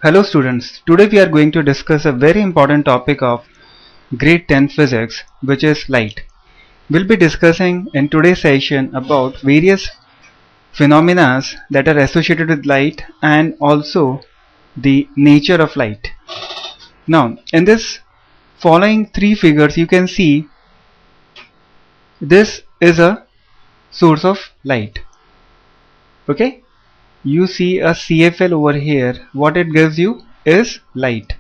Hello students, today we are going to discuss a very important topic of grade 10 physics, which is light. We'll be discussing in today's session about various phenomena that are associated with light and also the nature of light. Now, in this following three figures, you can see this is a source of light. Okay? You see a CFL over here. What it gives you is light.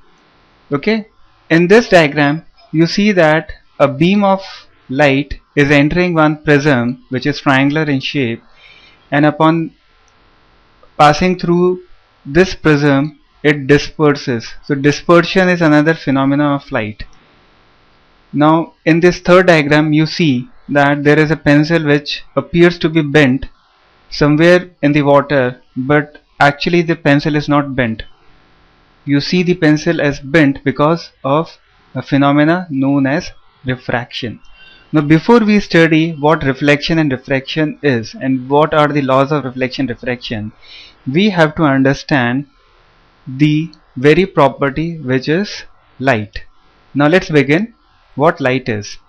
Okay, in this diagram you see that a beam of light is entering one prism which is triangular in shape, and upon passing through this prism it disperses. So dispersion is another phenomenon of light. Now in this third diagram you see that there is a pencil which appears to be bent somewhere in the water, but actually the pencil is not bent. You see the pencil as bent because of a phenomena known as refraction. Now before we study what reflection and diffraction is and what are the laws of reflection and diffraction, we have to understand the very property which is light. Now let's begin what light is.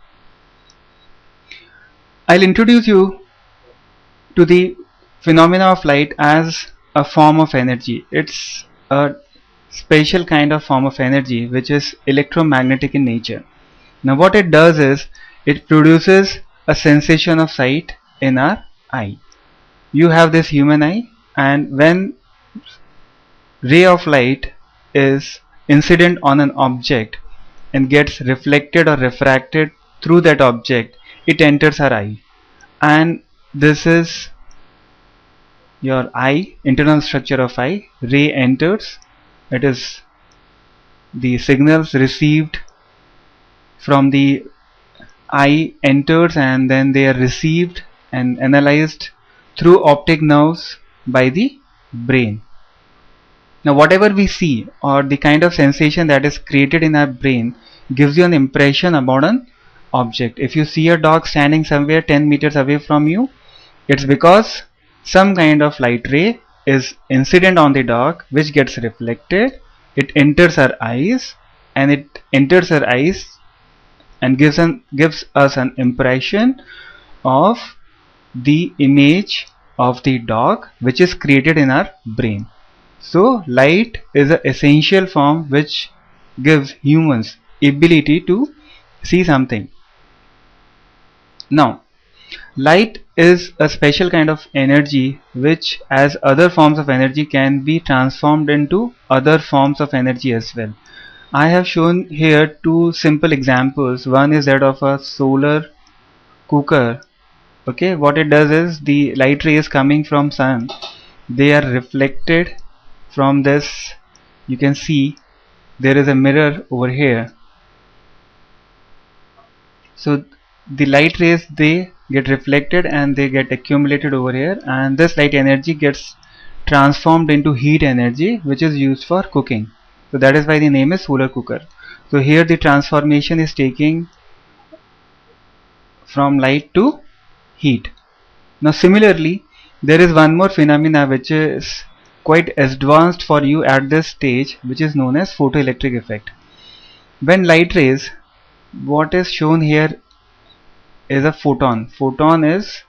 I'll introduce you to the phenomena of light as a form of energy. It's a special kind of form of energy which is electromagnetic in nature. Now what it does is it produces a sensation of sight in our eye. You have this human eye, and when ray of light is incident on an object and gets reflected or refracted through that object, it enters our eye, and this is your eye, internal structure of eye. Ray enters, it is the signals received from the eye enters, and then they are received and analyzed through optic nerves by the brain. Now whatever we see or the kind of sensation that is created in our brain gives you an impression about an object. If you see a dog standing somewhere 10 meters away from you, it's because some kind of light ray is incident on the dog which gets reflected. It enters our eyes, and it enters our eyes and gives us an impression of the image of the dog which is created in our brain. So light is an essential form which gives humans ability to see something. Now light is a special kind of energy which, as other forms of energy, can be transformed into other forms of energy as well. I have shown here two simple examples. One is that of a solar cooker. Okay, what it does is the light rays coming from sun, they are reflected from this. You can see there is a mirror over here. So the light rays, they get reflected and they get accumulated over here, and this light energy gets transformed into heat energy which is used for cooking. So that is why the name is solar cooker. So here the transformation is taking from light to heat. Now similarly, there is one more phenomena which is quite advanced for you at this stage, which is known as photoelectric effect. When light rays, what is shown here is a photon. Photon is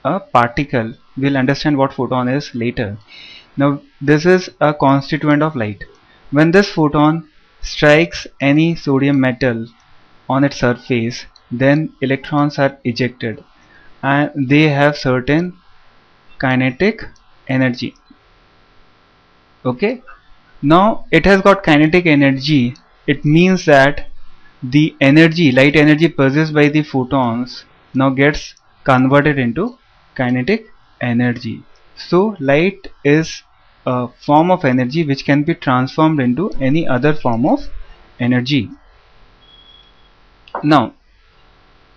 a particle. We'll understand what photon is later. Now this is a constituent of light. When this photon strikes any sodium metal on its surface, then electrons are ejected and they have certain kinetic energy. Okay, now it has got kinetic energy. It means that the energy, light energy possessed by the photons, now gets converted into kinetic energy. So light is a form of energy which can be transformed into any other form of energy. Now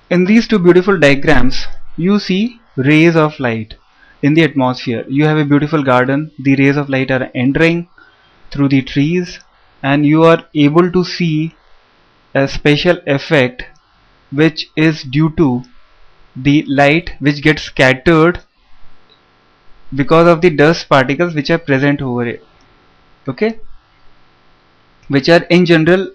in these two beautiful diagrams you see rays of light in the atmosphere. You have a beautiful garden, the rays of light are entering through the trees, and you are able to see a special effect which is due to the light which gets scattered because of the dust particles which are present over it. Okay, which are in general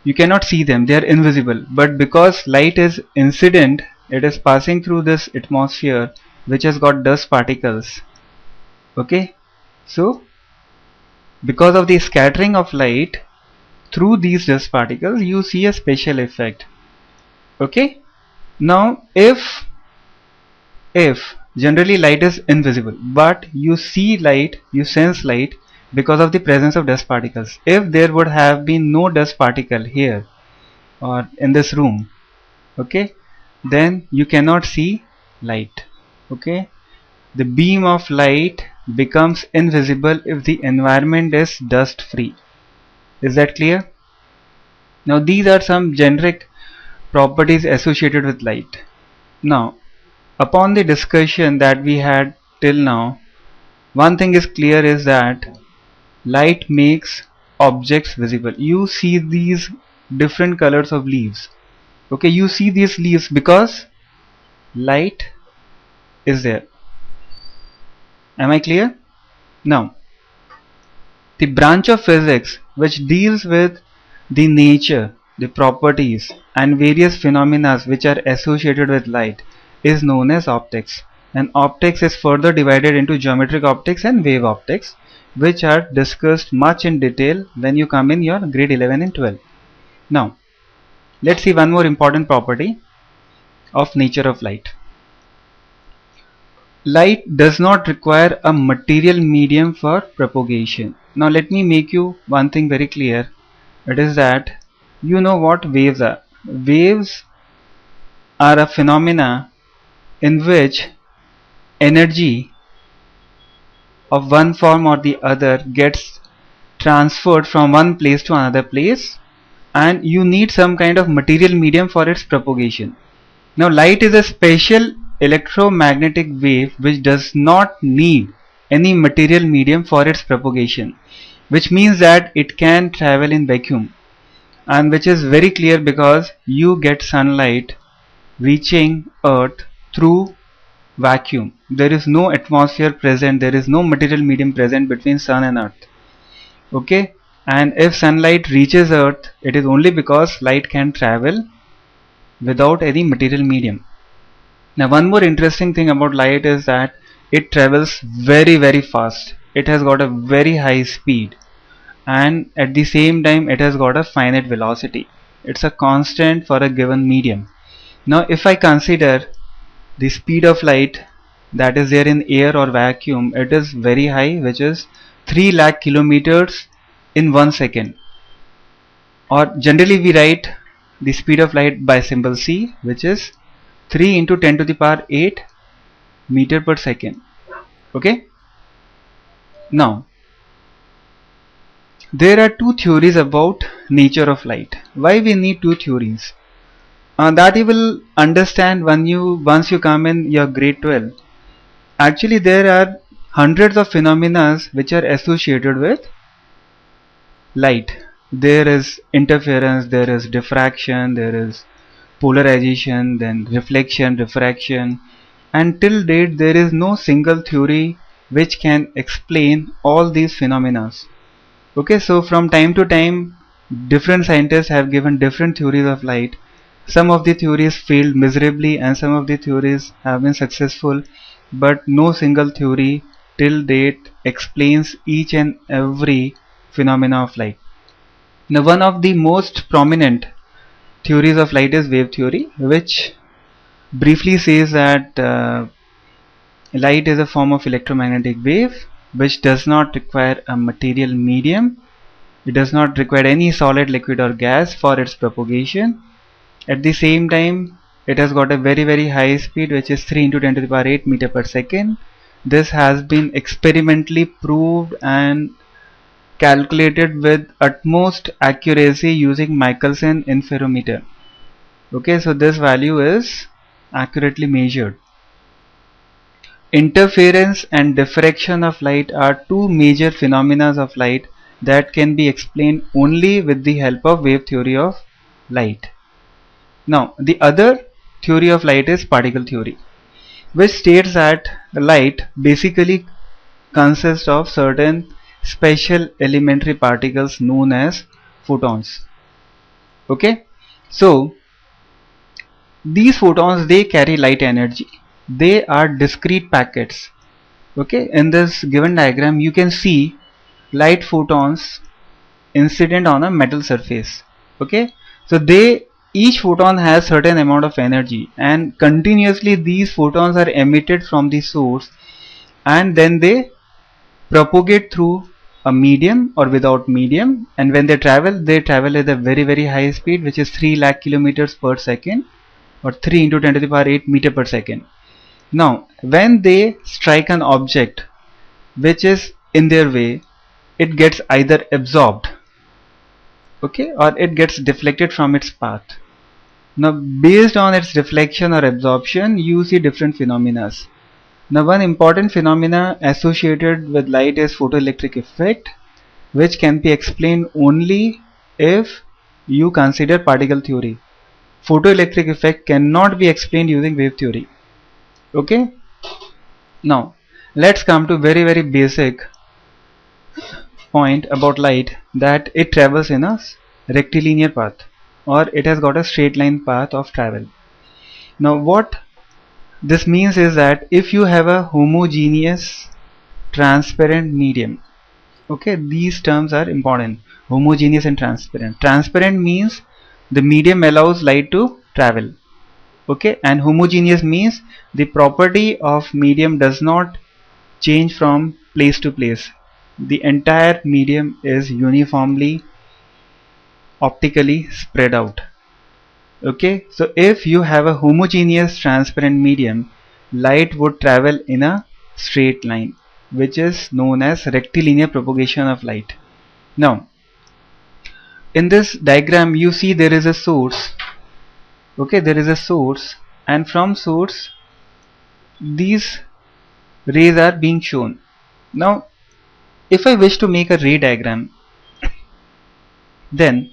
you cannot see them, they are invisible, but because light is incident, it is passing through this atmosphere which has got dust particles. Okay, so because of the scattering of light through these dust particles, you see a special effect. Okay, now if generally light is invisible, but you see light, you sense light because of the presence of dust particles. If there would have been no dust particle here or in this room, okay, then you cannot see light. Okay, the beam of light becomes invisible if the environment is dust free. Is that clear? Now these are some generic properties associated with light. Now, upon the discussion that we had till now, one thing is clear, is that light makes objects visible. You see these different colors of leaves. Okay, you see these leaves because light is there. Am I clear? Now, the branch of physics which deals with the nature, the properties and various phenomena which are associated with light is known as optics. And optics is further divided into geometric optics and wave optics, which are discussed much in detail when you come in your grade 11 and 12. Now, let's see one more important property of nature of light. Light does not require a material medium for propagation. Now let me make you one thing very clear. It is that you know what waves are. Waves are a phenomena in which energy of one form or the other gets transferred from one place to another place, and you need some kind of material medium for its propagation. Now light is a special electromagnetic wave which does not need any material medium for its propagation, which means that it can travel in vacuum, and which is very clear because you get sunlight reaching earth through vacuum. There is no atmosphere present, there is no material medium present between sun and earth. Okay, and if sunlight reaches earth, it is only because light can travel without any material medium. Now one more interesting thing about light is that it travels very fast. It has got a very high speed, and at the same time it has got a finite velocity. It's a constant for a given medium. Now if I consider the speed of light that is there in air or vacuum, it is very high, which is 3 lakh kilometers in 1 second. Or generally we write the speed of light by symbol c, which is 3 into 10 to the power 8 meter per second. Okay, now there are two theories about nature of light. Why we need two theories? That you will understand once you come in your grade 12. Actually there are hundreds of phenomena which are associated with light. There is interference, there is diffraction, there is polarization, then reflection, diffraction, and till date there is no single theory which can explain all these phenomena. Okay, so from time to time different scientists have given different theories of light. Some of the theories failed miserably and some of the theories have been successful, but no single theory till date explains each and every phenomena of light. Now one of the most prominent theories of light is wave theory, which briefly says that light is a form of electromagnetic wave which does not require a material medium. It does not require any solid, liquid or gas for its propagation. At the same time, it has got a very high speed, which is 3 into 10 to the power 8 meter per second. This has been experimentally proved and calculated with utmost accuracy using Michelson interferometer. Okay, so this value is accurately measured. Interference and diffraction of light are two major phenomena of light that can be explained only with the help of wave theory of light. Now the other theory of light is particle theory, which states that light basically consists of certain special elementary particles known as photons. Okay, so these photons, they carry light energy. They are discrete packets. Okay, in this given diagram you can see light photons incident on a metal surface. Okay, so each photon has certain amount of energy, and continuously these photons are emitted from the source, and then they propagate through a medium or without medium, and when they travel at a very high speed, which is 3 lakh kilometers per second, or 3 into 10 to the power 8 meter per second. Now when they strike an object which is in their way, it gets either absorbed, okay, or it gets deflected from its path. Now based on its deflection or absorption, you see different phenomena. Now one important phenomena associated with light is photoelectric effect, which can be explained only if you consider particle theory. Photoelectric effect cannot be explained using wave theory. Okay, now let's come to very basic point about light, that it travels in a rectilinear path, or it has got a straight line path of travel. Now what this means is that if you have a homogeneous transparent medium, okay, these terms are important: homogeneous and transparent. Transparent means the medium allows light to travel, okay, and homogeneous means the property of medium does not change from place to place. The entire medium is uniformly optically spread out. Okay, so if you have a homogeneous transparent medium, light would travel in a straight line, which is known as rectilinear propagation of light. Now in this diagram you see there is a source. Okay, there is a source, and from source these rays are being shown. Now if I wish to make a ray diagram, then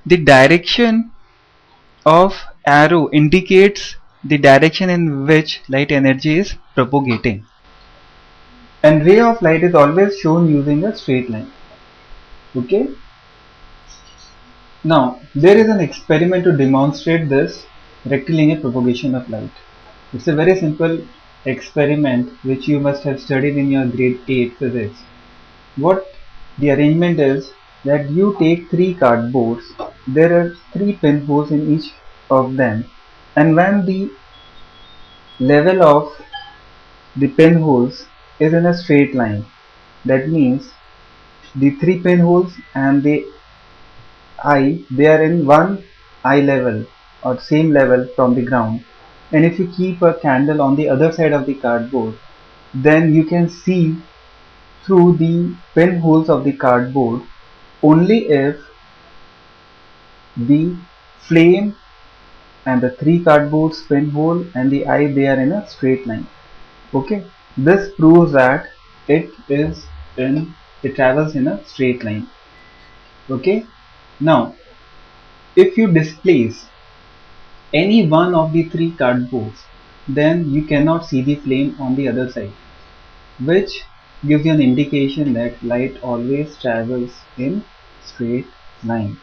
the direction of arrow indicates the direction in which light energy is propagating, and ray of light is always shown using a straight line. Okay, now there is an experiment to demonstrate this rectilinear propagation of light. It's a very simple experiment which you must have studied in your grade 8 physics. What the arrangement is that you take 3 cardboards, there are 3 pinholes in each of them, and when the level of the pinholes is in a straight line, that means the 3 pinholes and the eye, they are in one eye level or same level from the ground, and if you keep a candle on the other side of the cardboard, then you can see through the pinholes of the cardboard only if the flame and the 3 cardboards pinhole and the eye, they are in a straight line. Okay, this proves that it travels in a straight line. Okay, now if you displace any one of the 3 cardboards, then you cannot see the flame on the other side, which gives you an indication that light always travels in straight line.